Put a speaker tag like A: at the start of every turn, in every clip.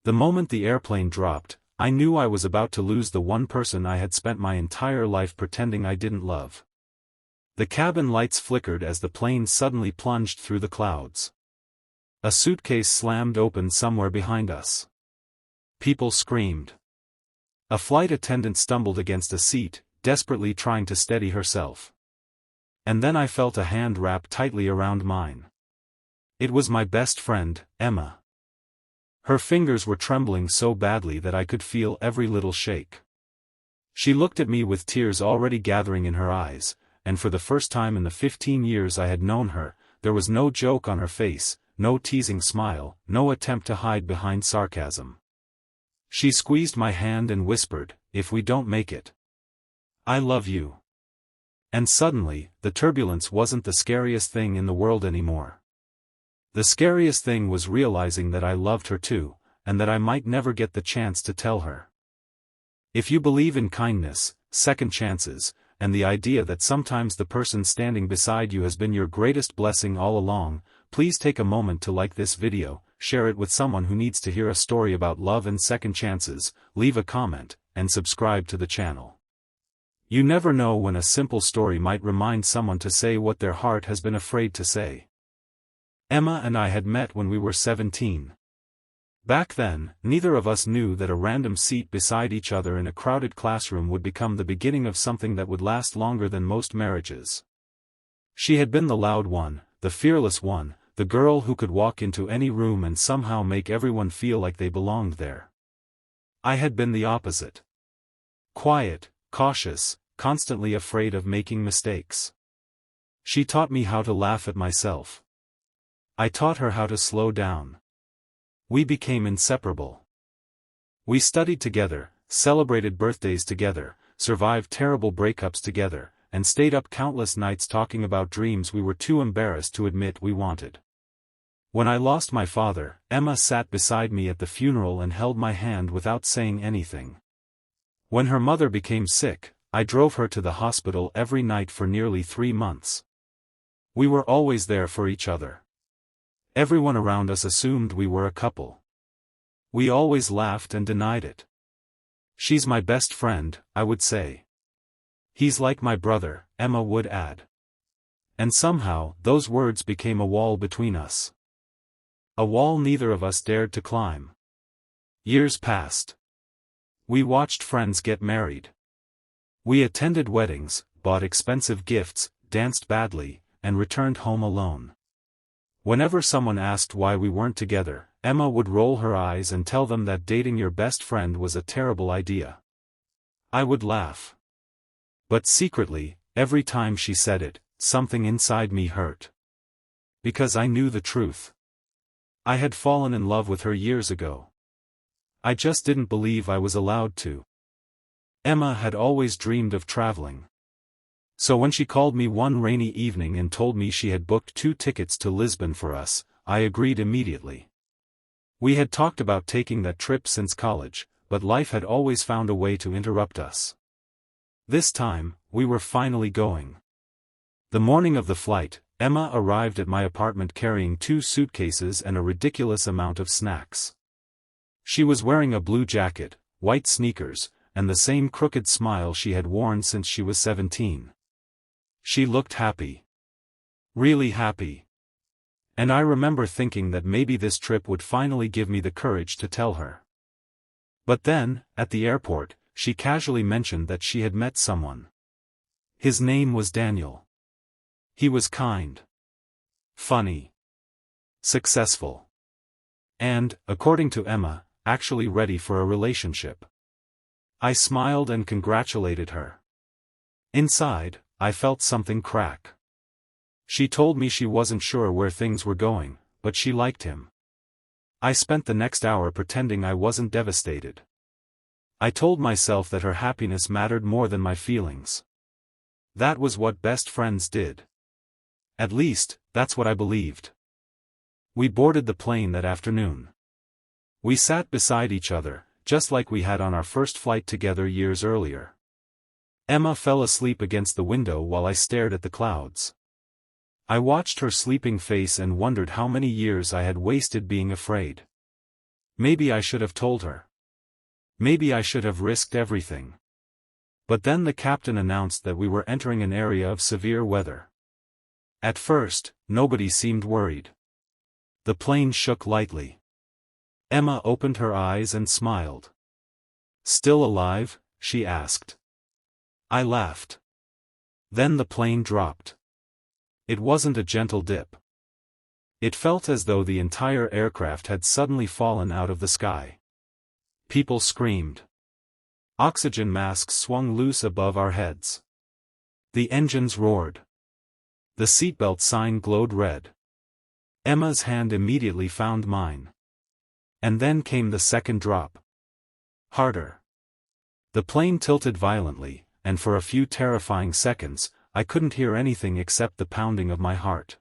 A: The moment the airplane dropped, I knew I was about to lose the one person I had spent my entire life pretending I didn't love. The cabin lights flickered as the plane suddenly plunged through the clouds. A suitcase slammed open somewhere behind us. People screamed. A flight attendant stumbled against a seat, desperately trying to steady herself. And then I felt a hand wrap tightly around mine. It was my best friend, Emma. Her fingers were trembling so badly that I could feel every little shake. She looked at me with tears already gathering in her eyes, and for the first time in the 15 years I had known her, there was no joke on her face, no teasing smile, no attempt to hide behind sarcasm. She squeezed my hand and whispered, "If we don't make it, I love you." And suddenly, the turbulence wasn't the scariest thing in the world anymore. The scariest thing was realizing that I loved her too, and that I might never get the chance to tell her. If you believe in kindness, second chances, and the idea that sometimes the person standing beside you has been your greatest blessing all along, please take a moment to like this video, share it with someone who needs to hear a story about love and second chances, leave a comment, and subscribe to the channel. You never know when a simple story might remind someone to say what their heart has been afraid to say. Emma and I had met when we were 17. Back then, neither of us knew that a random seat beside each other in a crowded classroom would become the beginning of something that would last longer than most marriages. She had been the loud one, the fearless one, the girl who could walk into any room and somehow make everyone feel like they belonged there. I had been the opposite. Quiet, cautious, constantly afraid of making mistakes. She taught me how to laugh at myself. I taught her how to slow down. We became inseparable. We studied together, celebrated birthdays together, survived terrible breakups together, and stayed up countless nights talking about dreams we were too embarrassed to admit we wanted. When I lost my father, Emma sat beside me at the funeral and held my hand without saying anything. When her mother became sick, I drove her to the hospital every night for nearly 3 months. We were always there for each other. Everyone around us assumed we were a couple. We always laughed and denied it. "She's my best friend," I would say. "He's like my brother," Emma would add. And somehow, those words became a wall between us. A wall neither of us dared to climb. Years passed. We watched friends get married. We attended weddings, bought expensive gifts, danced badly, and returned home alone. Whenever someone asked why we weren't together, Emma would roll her eyes and tell them that dating your best friend was a terrible idea. I would laugh. But secretly, every time she said it, something inside me hurt. Because I knew the truth. I had fallen in love with her years ago. I just didn't believe I was allowed to. Emma had always dreamed of traveling. So when she called me one rainy evening and told me she had booked 2 tickets to Lisbon for us, I agreed immediately. We had talked about taking that trip since college, but life had always found a way to interrupt us. This time, we were finally going. The morning of the flight, Emma arrived at my apartment carrying 2 suitcases and a ridiculous amount of snacks. She was wearing a blue jacket, white sneakers, and the same crooked smile she had worn since she was 17. She looked happy. Really happy. And I remember thinking that maybe this trip would finally give me the courage to tell her. But then, at the airport, she casually mentioned that she had met someone. His name was Daniel. He was kind, funny, successful, and, according to Emma, actually ready for a relationship. I smiled and congratulated her. Inside, I felt something crack. She told me she wasn't sure where things were going, but she liked him. I spent the next hour pretending I wasn't devastated. I told myself that her happiness mattered more than my feelings. That was what best friends did. At least, that's what I believed. We boarded the plane that afternoon. We sat beside each other, just like we had on our first flight together years earlier. Emma fell asleep against the window while I stared at the clouds. I watched her sleeping face and wondered how many years I had wasted being afraid. Maybe I should have told her. Maybe I should have risked everything. But then the captain announced that we were entering an area of severe weather. At first, nobody seemed worried. The plane shook lightly. Emma opened her eyes and smiled. "Still alive?" she asked. I laughed. Then the plane dropped. It wasn't a gentle dip. It felt as though the entire aircraft had suddenly fallen out of the sky. People screamed. Oxygen masks swung loose above our heads. The engines roared. The seatbelt sign glowed red. Emma's hand immediately found mine. And then came the second drop. Harder. The plane tilted violently, and for a few terrifying seconds, I couldn't hear anything except the pounding of my heart.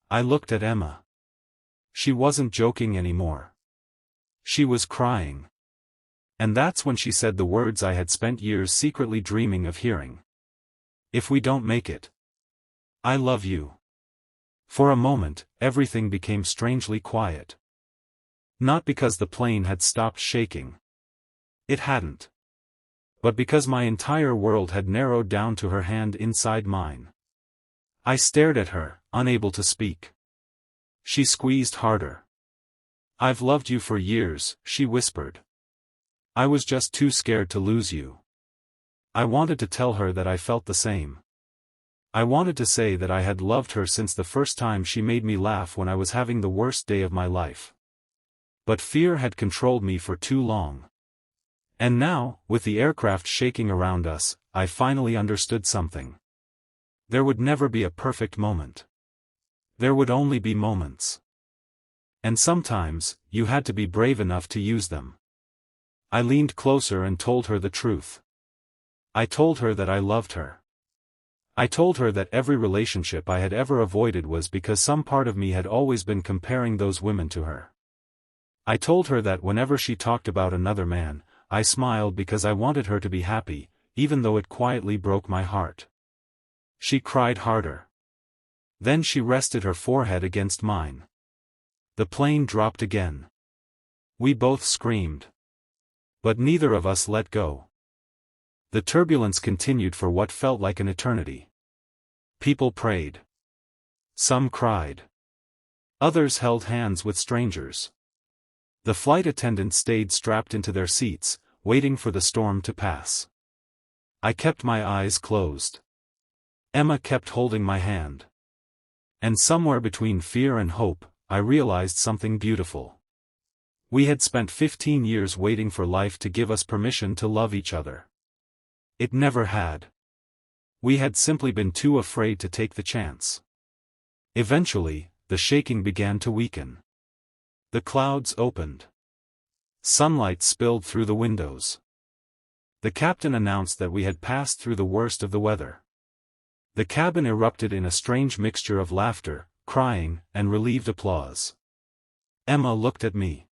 A: I looked at Emma. She wasn't joking anymore. She was crying. And that's when she said the words I had spent years secretly dreaming of hearing. "If we don't make it, I love you." For a moment, everything became strangely quiet. Not because the plane had stopped shaking. It hadn't. But because my entire world had narrowed down to her hand inside mine. I stared at her, unable to speak. She squeezed harder. "I've loved you for years," she whispered. "I was just too scared to lose you." I wanted to tell her that I felt the same. I wanted to say that I had loved her since the first time she made me laugh when I was having the worst day of my life. But fear had controlled me for too long. And now, with the aircraft shaking around us, I finally understood something. There would never be a perfect moment. There would only be moments. And sometimes, you had to be brave enough to use them. I leaned closer and told her the truth. I told her that I loved her. I told her that every relationship I had ever avoided was because some part of me had always been comparing those women to her. I told her that whenever she talked about another man, I smiled because I wanted her to be happy, even though it quietly broke my heart. She cried harder. Then she rested her forehead against mine. The plane dropped again. We both screamed. But neither of us let go. The turbulence continued for what felt like an eternity. People prayed. Some cried. Others held hands with strangers. The flight attendants stayed strapped into their seats, waiting for the storm to pass. I kept my eyes closed. Emma kept holding my hand. And somewhere between fear and hope, I realized something beautiful. We had spent 15 years waiting for life to give us permission to love each other. It never had. We had simply been too afraid to take the chance. Eventually, the shaking began to weaken. The clouds opened. Sunlight spilled through the windows. The captain announced that we had passed through the worst of the weather. The cabin erupted in a strange mixture of laughter, crying, and relieved applause. Emma looked at me.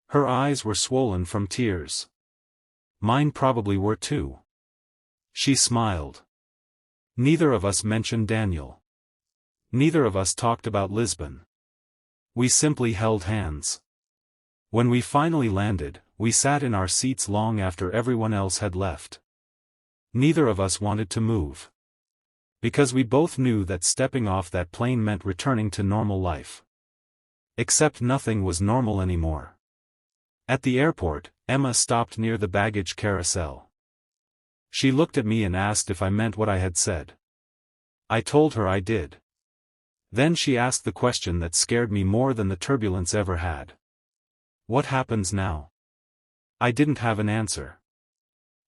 A: Her eyes were swollen from tears. Mine probably were too. She smiled. Neither of us mentioned Daniel. Neither of us talked about Lisbon. We simply held hands. When we finally landed, we sat in our seats long after everyone else had left. Neither of us wanted to move. Because we both knew that stepping off that plane meant returning to normal life. Except nothing was normal anymore. At the airport, Emma stopped near the baggage carousel. She looked at me and asked if I meant what I had said. I told her I did. Then she asked the question that scared me more than the turbulence ever had. What happens now? I didn't have an answer.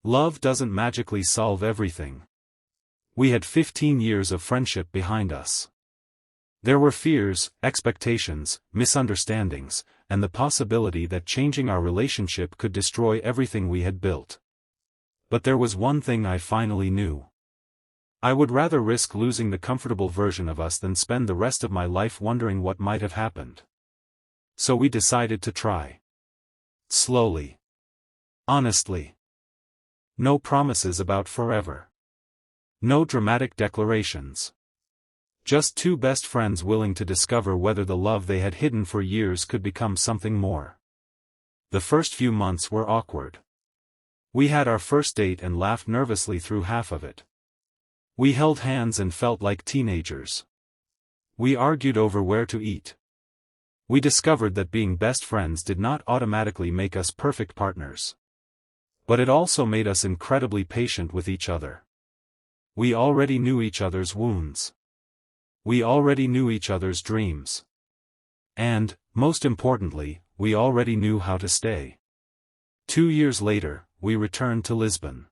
A: Love doesn't magically solve everything. We had 15 years of friendship behind us. There were fears, expectations, misunderstandings, and the possibility that changing our relationship could destroy everything we had built. But there was one thing I finally knew. I would rather risk losing the comfortable version of us than spend the rest of my life wondering what might have happened. So we decided to try. Slowly. Honestly. No promises about forever. No dramatic declarations. Just two best friends willing to discover whether the love they had hidden for years could become something more. The first few months were awkward. We had our first date and laughed nervously through half of it. We held hands and felt like teenagers. We argued over where to eat. We discovered that being best friends did not automatically make us perfect partners. But it also made us incredibly patient with each other. We already knew each other's wounds. We already knew each other's dreams. And, most importantly, we already knew how to stay. 2 years later, we returned to Lisbon.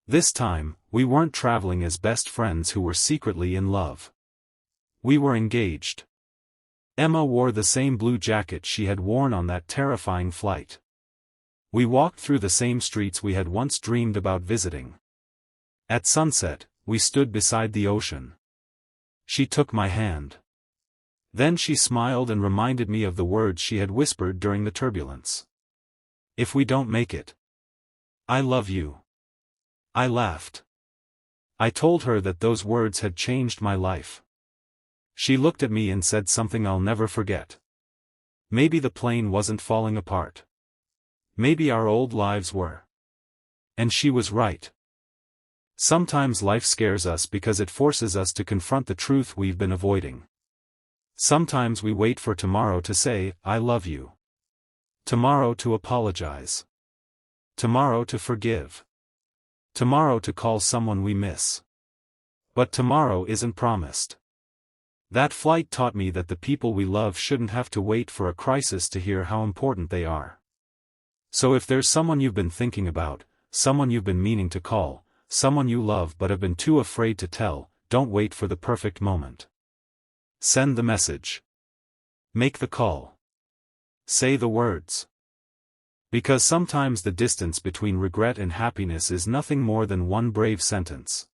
A: This time, we weren't traveling as best friends who were secretly in love. We were engaged. Emma wore the same blue jacket she had worn on that terrifying flight. We walked through the same streets we had once dreamed about visiting. At sunset, we stood beside the ocean. She took my hand. Then she smiled and reminded me of the words she had whispered during the turbulence. If we don't make it, I love you. I laughed. I told her that those words had changed my life. She looked at me and said something I'll never forget. Maybe the plane wasn't falling apart. Maybe our old lives were. And she was right. Sometimes life scares us because it forces us to confront the truth we've been avoiding. Sometimes we wait for tomorrow to say, I love you. Tomorrow to apologize. Tomorrow to forgive. Tomorrow to call someone we miss. But tomorrow isn't promised. That flight taught me that the people we love shouldn't have to wait for a crisis to hear how important they are. So if there's someone you've been thinking about, someone you've been meaning to call, someone you love but have been too afraid to tell, don't wait for the perfect moment. Send the message. Make the call. Say the words. Because sometimes the distance between regret and happiness is nothing more than one brave sentence.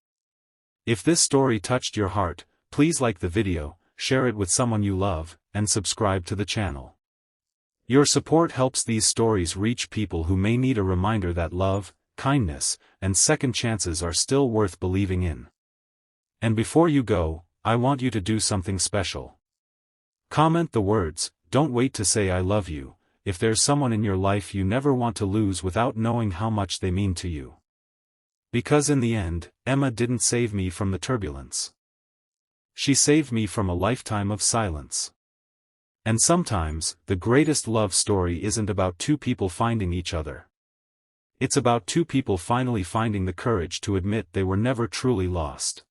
A: If this story touched your heart, please like the video, share it with someone you love, and subscribe to the channel. Your support helps these stories reach people who may need a reminder that love, kindness, and second chances are still worth believing in. And before you go, I want you to do something special. Comment the words, "Don't wait to say I love you," if there's someone in your life you never want to lose without knowing how much they mean to you. Because in the end, Emma didn't save me from the turbulence. She saved me from a lifetime of silence. And sometimes, the greatest love story isn't about two people finding each other. It's about two people finally finding the courage to admit they were never truly lost.